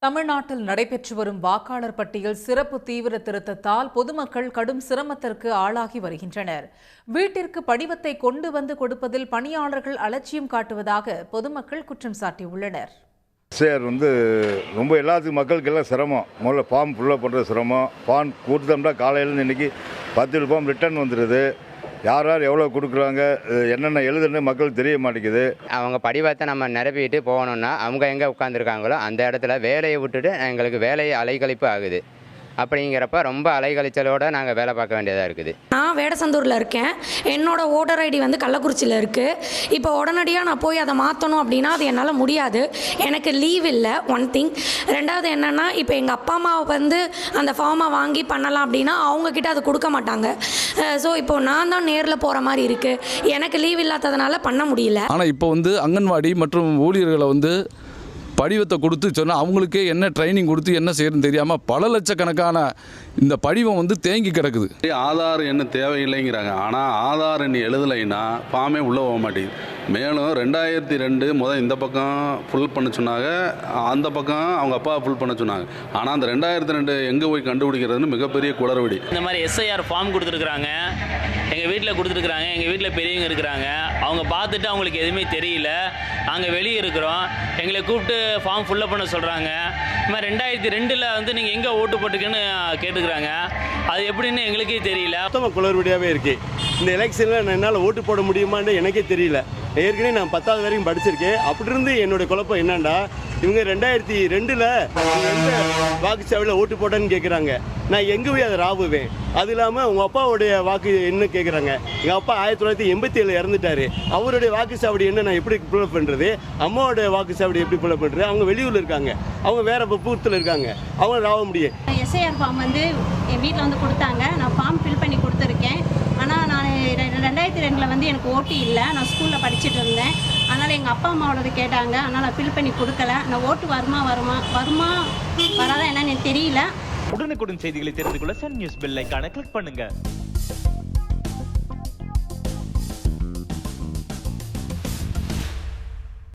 தமிழ்நாட்டில் நடைபெற்று வரும் வாக்காளர் பட்டியல் சிறப்பு தீவிர திருத்தத்தால் பொதுமக்கள் கடும் சிரமத்திற்கு ஆளாகி வருகின்றனர். வீட்டிற்கு படிவத்தை கொண்டு வந்து கொடுப்பதில் பணியாளர்கள் அலட்சியம் காட்டுவதாக பொதுமக்கள் குற்றம் சாட்டியுள்ளனர். சார் ரொம்ப எல்லாத்துக்கும் மக்களுக்கெல்லாம் சிரமம். முதல்ல ஃபார்ம் ஃபுல்லாக பண்ணுற சிரமம். ஃபார்ம் கொடுத்தோம்னா காலையிலேருந்து இன்றைக்கி 10 ஃபார்ம் ரிட்டர்ன் வந்துடுது. யார் யார் எவ்வளோ கொடுக்குறாங்க, என்னென்ன எழுதுன்னு மக்களுக்கு தெரிய மாட்டேங்குது. அவங்க படிவத்தை நம்ம நிரப்பிட்டு போகணுன்னா அவங்க எங்கே உட்காந்துருக்காங்களோ அந்த இடத்துல வேலையை விட்டுட்டு எங்களுக்கு வேலையை அலைக்கழிப்பு ஆகுது. அப்படிங்கிறப்ப ரொம்ப அலைக்கழிச்சலோடு நாங்கள் வேலை பார்க்க வேண்டியதாக இருக்குது. நான் வேடசந்தூரில் இருக்கேன். என்னோட ஓட்டர் ஐடி கள்ளக்குறிச்சியில் இருக்குது. இப்போ உடனடியாக நான் போய் அதை மாற்றணும் அப்படின்னா அது என்னால் முடியாது. எனக்கு லீவ் இல்லை, ஒன் திங். ரெண்டாவது என்னென்னா, இப்போ எங்கள் அப்பா அம்மாவை அந்த ஃபார்மை வாங்கி பண்ணலாம் அப்படின்னா அவங்கக்கிட்ட அதை கொடுக்க மாட்டாங்க. ஸோ இப்போ நான் தான் நேரில் போகிற மாதிரி இருக்குது. எனக்கு லீவ் இல்லாததுனால பண்ண முடியல. ஆனால் இப்போ அங்கன்வாடி மற்றும் ஊழியர்களை படிவத்தை கொடுத்து சொன்னால் அவங்களுக்கே என்ன ட்ரைனிங் கொடுத்து என்ன செய்யணும்னு தெரியாமல் பல லட்சக்கணக்கான இந்த படிவம் தேங்கி கிடக்குது. ஆதார் என்ன தேவையில்லைங்கிறாங்க. ஆனால் ஆதார் என்ன எழுதலைன்னா ஃபார்மே உள்ளே போக மாட்டேங்குது. மேலும் 2002 இந்த பக்கம் ஃபுல் பண்ண சொன்னாங்க, அந்த பக்கம் அவங்க அப்பா ஃபுல் பண்ண சொன்னாங்க. ஆனால் அந்த 2002 எங்கே போய் கண்டுபிடிக்கிறதுன்னு மிகப்பெரிய குளறுபடி. இந்த மாதிரி SIR ஃபார்ம் கொடுத்துருக்குறாங்க, எங்கள் வீட்டில் கொடுத்துருக்குறாங்க. எங்கள் வீட்டில் பெரியவங்க இருக்கிறாங்க, அவங்க பார்த்துட்டு அவங்களுக்கு எதுவுமே தெரியல. நாங்கள் வெளியே இருக்கிறோம், எங்களை கூப்பிட்டு ஃபார்ம் ஃபுல்லப் பண்ண சொல்கிறாங்க. இந்த மாதிரி 2002 நீங்கள் எங்கே ஓட்டு போட்டுக்கன்னு கேட்டுக்கிறாங்க. அது எப்படின்னு எங்களுக்கே தெரியல. மொத்தமாக குளறுபடியாகவே இருக்குது. இந்த எலெக்ஷனில் என்னால் ஓட்டு போட முடியுமான்னு எனக்கே தெரியல. ஏற்கனவே நான் 10வது வரைக்கும் படிச்சிருக்கேன். அப்படி இருந்து என்னுடைய குழப்பம் என்னன்னா, இவங்க 2002 எந்த வாக்குச்சாவடியில் ஓட்டு போட்டேன்னு கேட்குறாங்க. நான் எங்கே போய் அதை ராவுவேன்? அது இல்லாமல் உங்கள் அப்பாவுடைய வாக்கு என்ன கேட்குறாங்க. எங்கள் அப்பா 1987 இறந்துட்டார். அவருடைய வாக்குச்சாவடி என்ன நான் எப்படி புல்லப் பண்ணுறது? அம்மாவோடைய வாக்குச்சாவடி எப்படி புல்லப் பண்ணுறது? அவங்க வெளியூரில் இருக்காங்க, அவங்க வேறு பூத்தில் இருக்காங்க, அவங்க ராவ முடியும். SIR ஃபார்ம் என் வீட்டில் கொடுத்தாங்க. நான் ஃபார்ம் ஃபில் பண்ணி கொடுத்துருக்கேன். ஆனால் நான் 2002 எனக்கு ஓட்டு இல்லை. நான் ஸ்கூலில் படிச்சுட்டு இருந்தேன். அதனால் எங்கள் அப்பா அம்மாவோடது கேட்டாங்க. அதனால் நான் ஃபில் பண்ணி கொடுக்கல. நான் ஓட்டு வருமா வராதா என்னன்னு தெரியல. உடனுக்குடன் செய்திகளை தெரிந்து கொள்ள சன் நியூஸ் பெல் ஐகானை கிளிக் பண்ணுங்க.